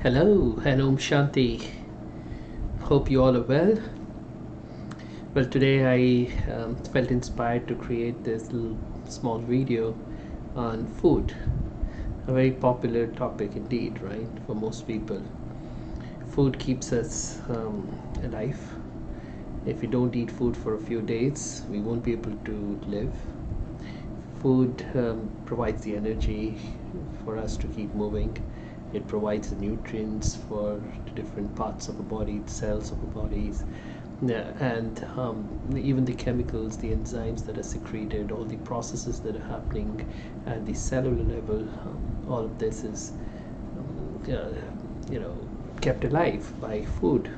Hello and Om Shanti. Hope you all are well. Well, today I felt inspired to create this little small video on food, a very popular topic indeed, right? For most people, food keeps us alive. If we don't eat food for a few days, we won't be able to live. Food provides the energy for us to keep moving. It provides the nutrients for the different parts of the body, the cells of the bodies, and even the chemicals, the enzymes that are secreted, all the processes that are happening at the cellular level. All of this is, you know, kept alive by food.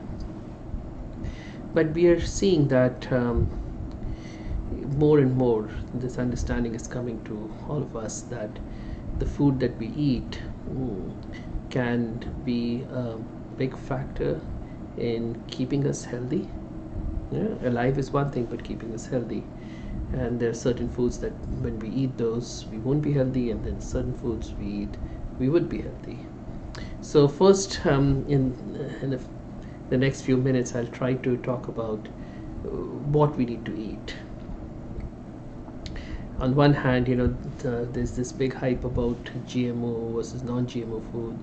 But we are seeing that more and more this understanding is coming to all of us that the food that we eat can be a big factor in keeping us healthy. Yeah, alive is one thing, but keeping us healthy. And there are certain foods that when we eat those, we won't be healthy, and then certain foods we eat, we would be healthy. So first, in the next few minutes, I'll try to talk about what we need to eat. On one hand, there's this big hype about GMO versus non-GMO food,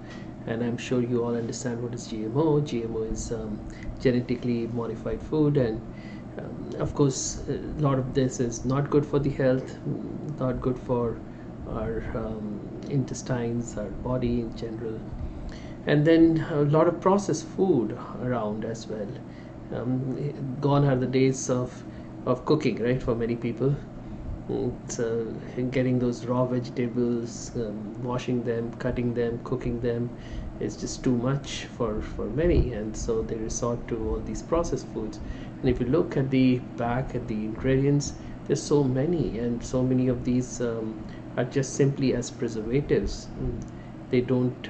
and I'm sure you all understand what is GMO. GMO is genetically modified food, and of course, a lot of this is not good for the health, not good for our intestines, our body in general, and then a lot of processed food around as well. Gone are the days of cooking, right? For many people, so getting those raw vegetables, washing them, cutting them, cooking them is just too much for many, and so they resort to all these processed foods. And if you look at the back at the ingredients, there's so many, and so many of these are just simply as preservatives. They don't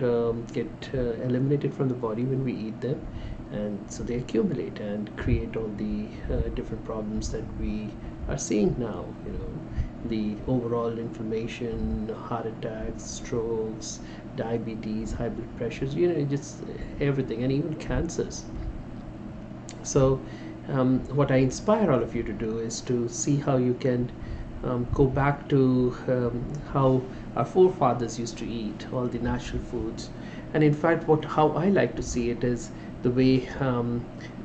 get eliminated from the body when we eat them, and so they accumulate and create all the different problems that we are seeing now. The overall inflammation, heart attacks, strokes, diabetes, high blood pressures, just everything, and even cancers. So what I inspire all of you to do is to see how you can go back to how our forefathers used to eat all the natural foods. And in fact, how I like to see it is the way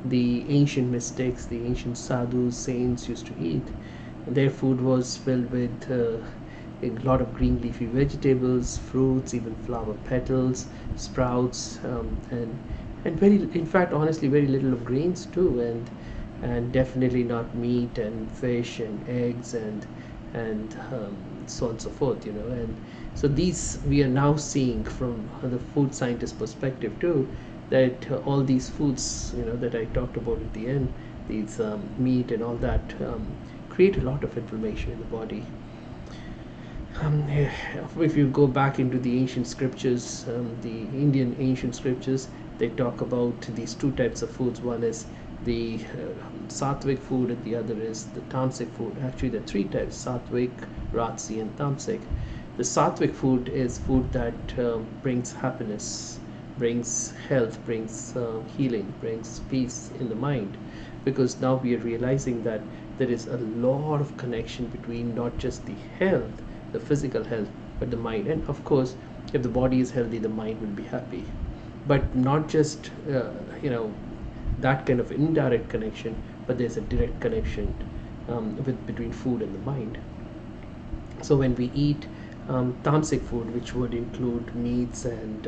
the ancient mystics, the ancient sadhus, saints used to eat. Their food was filled with a lot of green leafy vegetables, fruits, even flower petals, sprouts, and very, in fact, honestly, very little of grains too, and definitely not meat and fish and eggs and so on and so forth. And so these we are now seeing from the food scientist perspective too, that all these foods, that I talked about at the end, these meat and all that, create a lot of inflammation in the body. If you go back into the ancient scriptures, the Indian ancient scriptures, they talk about these two types of foods. One is the Satvik food, and the other is the Tamasic food. Actually, there are three types: Satvik, Rajasi, and Tamasic. The Satvik food is food that brings happiness, brings health, brings healing, brings peace in the mind, because now we are realizing that there is a lot of connection between not just the health, the physical health, but the mind. And of course, if the body is healthy, the mind will be happy. But not just that kind of indirect connection, but there's a direct connection between food and the mind. So when we eat tamasic food, which would include meats and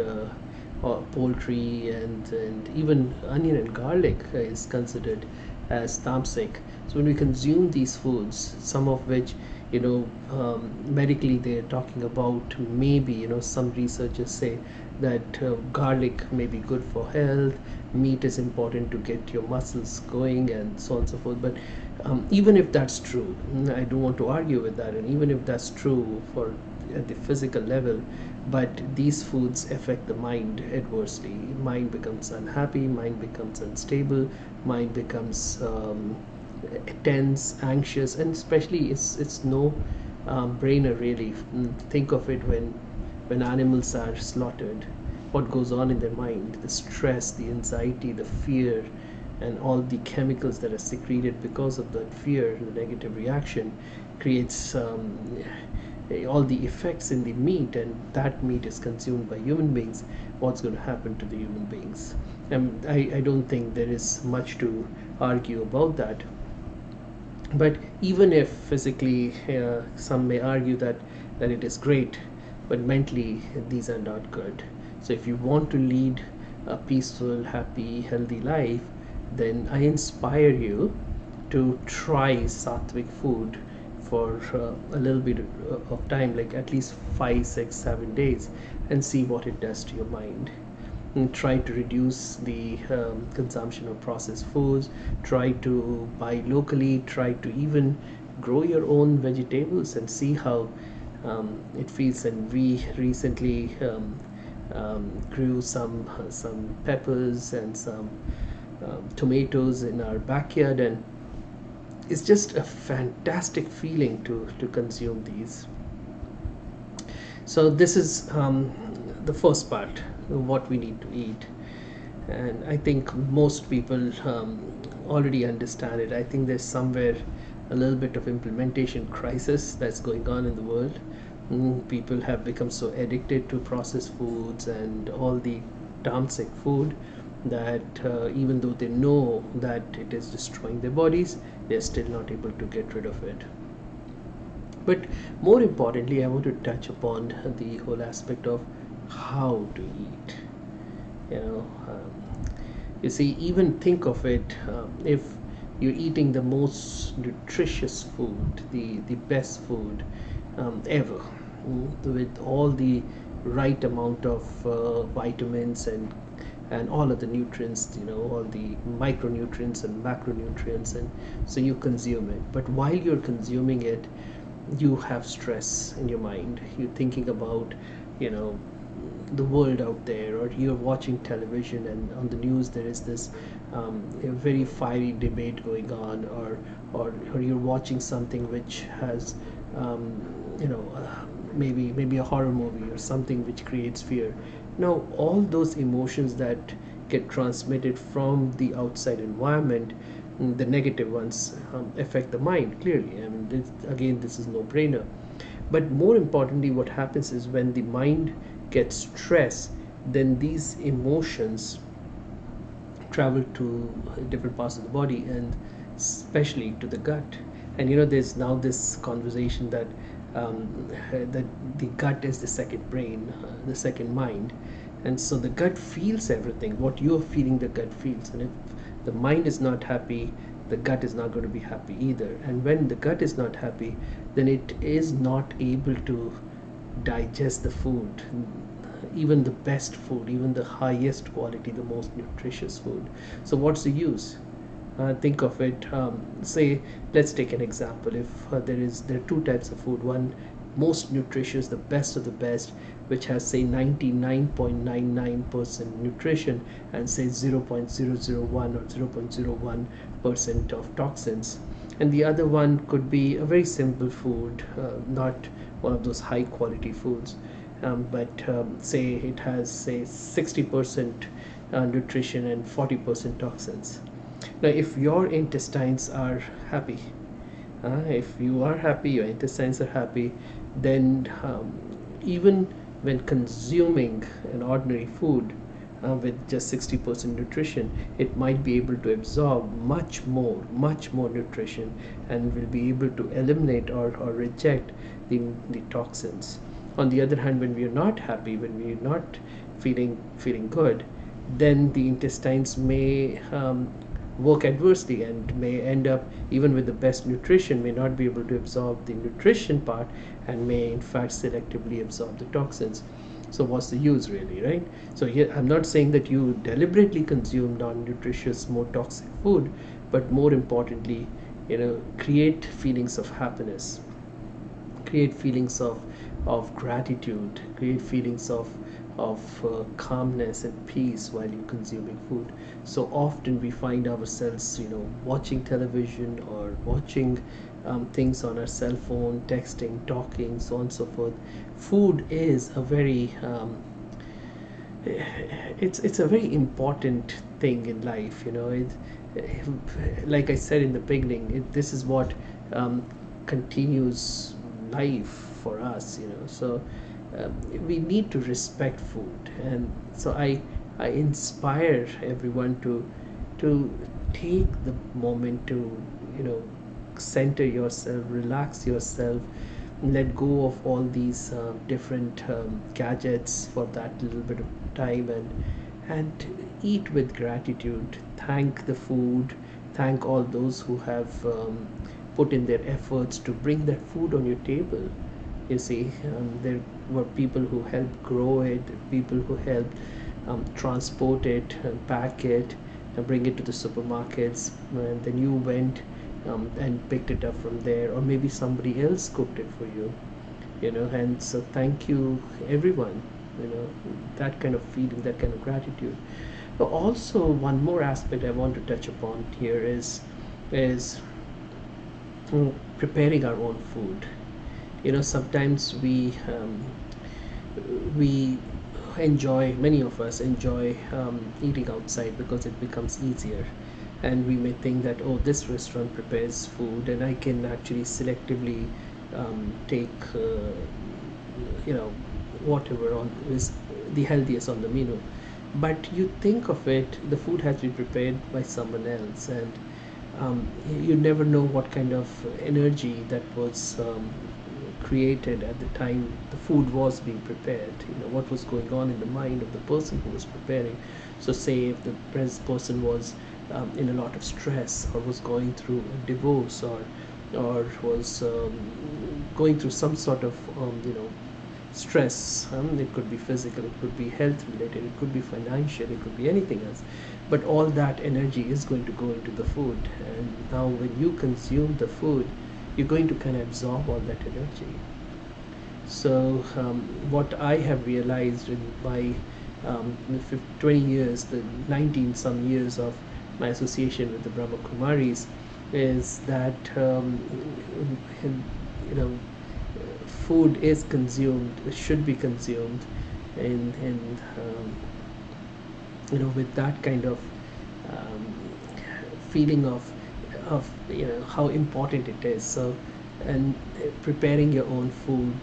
poultry and even onion and garlic is considered as tamasic. So when we consume these foods, some of which medically they're talking about, maybe some researchers say that garlic may be good for health, meat is important to get your muscles going, and so on and so forth. But even if that's true, I don't want to argue with that, and even if that's true for at the physical level, but these foods affect the mind adversely. Mind becomes unhappy, mind becomes unstable, mind becomes tense, anxious, and especially it's no brainer really. Think of it when animals are slaughtered. what goes on in their mind, the stress, the anxiety, the fear, and all the chemicals that are secreted because of that fear, the negative reaction, creates all the effects in the meat, and that meat is consumed by human beings. What's going to happen to the human beings? And I don't think there is much to argue about that. But even if physically, some may argue that it is great, but mentally these are not good. So if you want to lead a peaceful, happy, healthy life, then I inspire you to try sattvic food for a little bit of time, like at least 5, 6, 7 days, and see what it does to your mind. And try to reduce the consumption of processed foods, try to buy locally, try to even grow your own vegetables and see how it feels. And we recently grew some peppers and some tomatoes in our backyard, and it's just a fantastic feeling to consume these. So this is the first part, what we need to eat, and I think most people already understand it. I think there's somewhere a little bit of implementation crisis that's going on in the world. People have become so addicted to processed foods and all the Tamasik food that even though they know that it is destroying their bodies, they're still not able to get rid of it. But more importantly, I want to touch upon the whole aspect of how to eat. You know, you see, even think of it, if you're eating the most nutritious food, the best food ever, with all the right amount of vitamins and all of the nutrients, all the micronutrients and macronutrients, and so you consume it. But while you're consuming it, you have stress in your mind. You're thinking about, the world out there, or you're watching television and on the news there is this a very fiery debate going on, or you're watching something which has maybe a horror movie or something which creates fear. Now all those emotions that get transmitted from the outside environment, the negative ones, affect the mind clearly. I mean, this is no brainer. But more importantly, what happens is when the mind gets stressed, then these emotions travel to different parts of the body, and especially to the gut. And there's now this conversation that the gut is the second brain, the second mind, and so the gut feels everything. What you're feeling, the gut feels, and if the mind is not happy, the gut is not going to be happy either. And when the gut is not happy, then it is not able to digest the food, even the best food, even the highest quality, the most nutritious food. So what's the use? Think of it, say, let's take an example. If there are two types of food, one most nutritious, the best of the best, which has say 99.99% nutrition, and say 0.001 or 0.01% of toxins, and the other one could be a very simple food, not one of those high quality foods, but say it has say 60% nutrition and 40% toxins. Now if your intestines are happy, if you are happy, your intestines are happy, then even when consuming an ordinary food with just 60% nutrition, it might be able to absorb much more nutrition, and will be able to eliminate or reject the toxins. On the other hand, when we are not happy, when we are not feeling good, then the intestines may work adversely and may end up, even with the best nutrition, may not be able to absorb the nutrition part, and may in fact selectively absorb the toxins. So what's the use really, right? So here I'm not saying that you deliberately consume non-nutritious, more toxic food, but more importantly, create feelings of happiness, create feelings of gratitude, create feelings of calmness and peace while you're consuming food. So often we find ourselves, watching television or watching things on our cell phone, texting, talking, so on and so forth. Food is a very It's a very important thing in life, you know. Like I said in the beginning, this is what um, continues life for us, you know. So um, we need to respect food, and so I inspire everyone to take the moment to, you know, center yourself, relax yourself, let go of all these different gadgets for that little bit of time, and eat with gratitude. Thank the food, thank all those who have put in their efforts to bring that food on your table. You see, there were people who helped grow it, people who helped transport it, pack it, bring it to the supermarkets, and then you went and picked it up from there, or maybe somebody else cooked it for you, you know. And so thank you, everyone, you know, that kind of feeling, that kind of gratitude. But also, one more aspect I want to touch upon here is preparing our own food. You know, sometimes we enjoy, many of us enjoy eating outside because it becomes easier, and we may think that, oh, this restaurant prepares food and I can actually selectively take you know, whatever on is the healthiest on the menu. But you think of it, the food has been prepared by someone else, and you never know what kind of energy that was created at the time the food was being prepared. You know, what was going on in the mind of the person who was preparing. So say if the person was in a lot of stress, or was going through a divorce, or was going through some sort of you know, stress. It could be physical, it could be health related, it could be financial, it could be anything else. But all that energy is going to go into the food. And now, when you consume the food, you're going to kind of absorb all that energy. So, what I have realized in my 20 years, the 19 some years of my association with the Brahma Kumaris, is that you know, food is consumed, should be consumed, and you know, with that kind of um, feeling of, you know, how important it is. So, and preparing your own food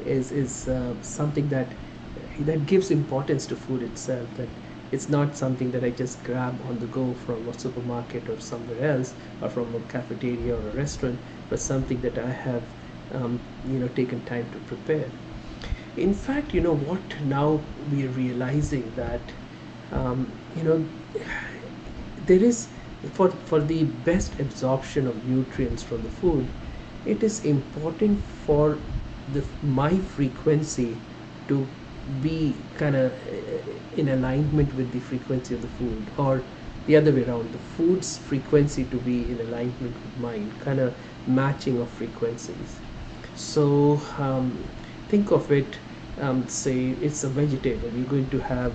is something that gives importance to food itself. That it's not something that I just grab on the go from a supermarket or somewhere else, or from a cafeteria or a restaurant, but something that I have you know, taken time to prepare. In fact, you know what, now we are realizing that you know, there is, for the best absorption of nutrients from the food, it is important for the my frequency to be kind of in alignment with the frequency of the food, or the other way around, the food's frequency to be in alignment with mine, kind of matching of frequencies. So think of it, say it's a vegetable, you're going to have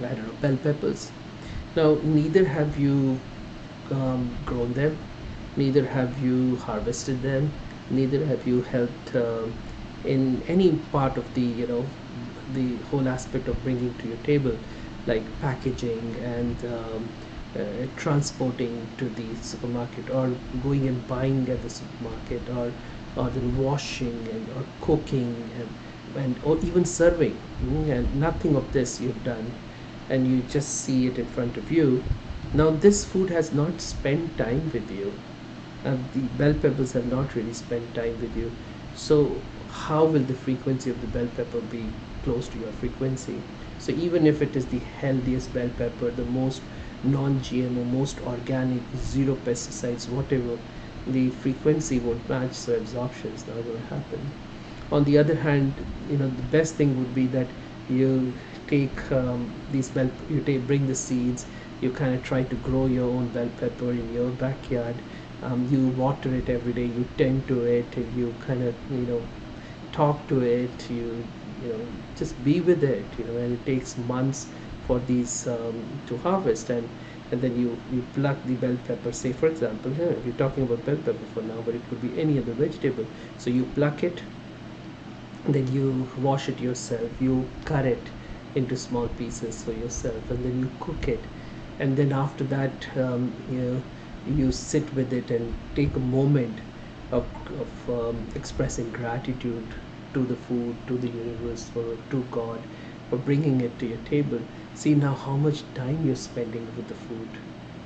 I don't know, bell peppers. Now, neither have you grown them, neither have you harvested them, neither have you helped in any part of the, you know, the whole aspect of bringing to your table, like packaging and transporting to the supermarket, or going and buying at the supermarket, or then washing and or cooking, and or even serving. And nothing of this you've done, and you just see it in front of you. Now, this food has not spent time with you. The bell peppers have not really spent time with you. So, how will the frequency of the bell pepper be close to your frequency? So, even if it is the healthiest bell pepper, the most non GMO, most organic, zero pesticides, whatever, the frequency won't match, so absorption is not going to happen. On the other hand, you know, the best thing would be that you take these bell, you take, bring the seeds, you kind of try to grow your own bell pepper in your backyard. You water it every day, you tend to it, and you kind of, you know, talk to it, you know, just be with it, you know. And it takes months for these to harvest, and then you pluck the bell pepper. Say, for example, here we're talking about bell pepper for now, but it could be any other vegetable. So you pluck it, then you wash it yourself, you cut it into small pieces for yourself, and then you cook it. And then after that, you sit with it and take a moment of expressing gratitude to the food, to the universe, to God, for bringing it to your table. See now how much time you're spending with the food,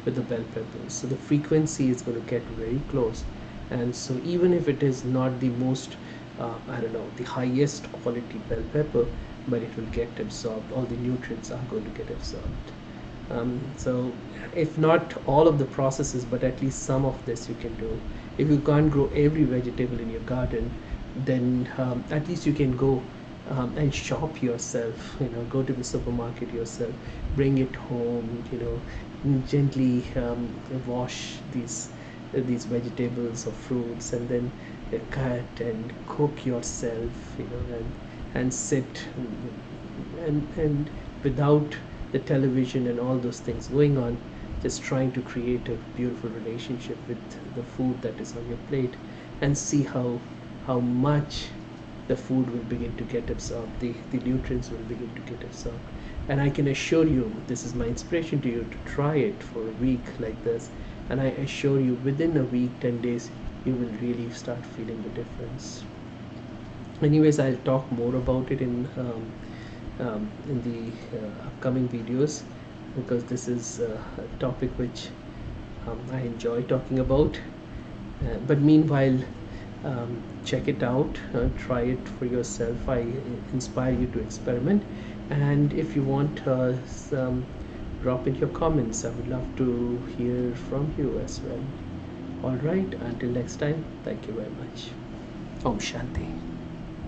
with the bell peppers. So the frequency is going to get very close. And so even if it is not the most, I don't know, the highest quality bell pepper, but it will get absorbed. All the nutrients are going to get absorbed. So if not all of the processes, but at least some of this you can do. If you can't grow every vegetable in your garden, then at least you can go and shop yourself, go to the supermarket yourself, bring it home, gently wash these vegetables or fruits, and then cut and cook yourself, and sit and without the television and all those things going on, just trying to create a beautiful relationship with the food that is on your plate, and see how much the food will begin to get absorbed, the nutrients will begin to get absorbed. And I can assure you, this is my inspiration to you, to try it for a week like this, and I assure you within a week, 10 days, you will really start feeling the difference. Anyways, I'll talk more about it in the upcoming videos, because this is a topic which I enjoy talking about. But meanwhile, check it out, try it for yourself. I inspire you to experiment, and if you want some, drop in your comments. I would love to hear from you as well. All right, until next time, thank you very much. Om Shanti.